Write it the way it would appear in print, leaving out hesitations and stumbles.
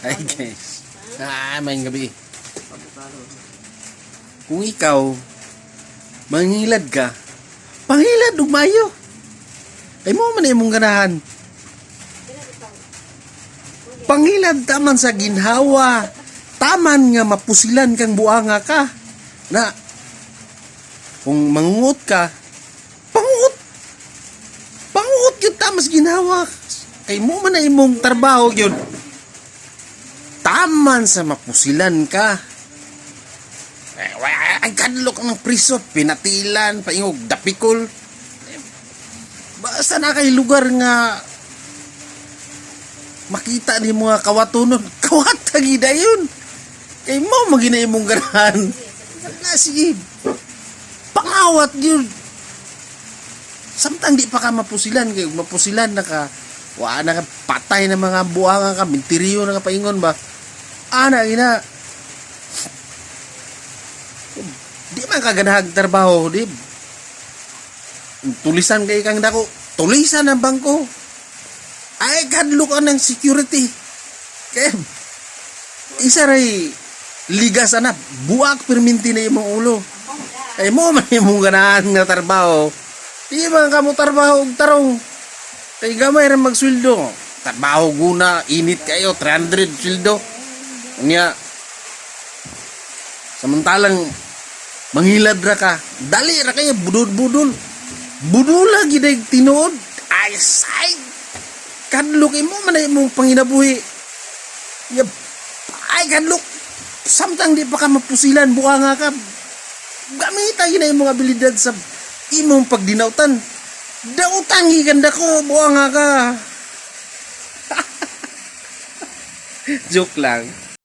Ay guys, maing gabi. Kung ikaw manghilad ka, panghilad umayo. Ay mo man imong ganahan. Panghilad taman sa ginhawa. Taman nga mapusilan kang buanga ka. Na kung mangungot ka, pangungot. Pangungot yun tamas ginhawa. Kay mo man na imong trabaho yun. Taman sa mapusilan ka. Ay kadlok ng priso, pinatilan, paingog, dapikol. Basta na kay lugar nga makita ni mga kawatunon. Kawatagi na yun. Kay mo magina imong ganahan. Sige. Pangawat yun. Samtang di pa ka mapusilan. Kay mapusilan na ka. Wala na ka patay na mga buwangan ka. Minteriyo na ka paingon ba. Ana, ina. Di man ka ganahag trabaho. Di. Tulisan kay kang dako. Tulisan ang bangko. Ay, kadlo ka ng security. Kaya, isa ray ligas na. Buwak perminti na imong ulo. Ay mo man imong ganahan nga trabaho. Di man ka mo trabaho og tarong. Kay gamay rin magsweldo. Trabaho guna, init kayo, 300 sweldo. Unya, samantalang manghilad ra ka. Dali ra kaya budol-budol. Budol lagi na tinuod. Ay, say. Kadlok mo man na imong panginabuhi. Yab. Ay, kadlok. Samtang di pa ka mapusilan, buka nga ka. Gamitan na imong abilidad sa imong pagdinautan. Dautan giganda ko, buka nga ka. Joke lang.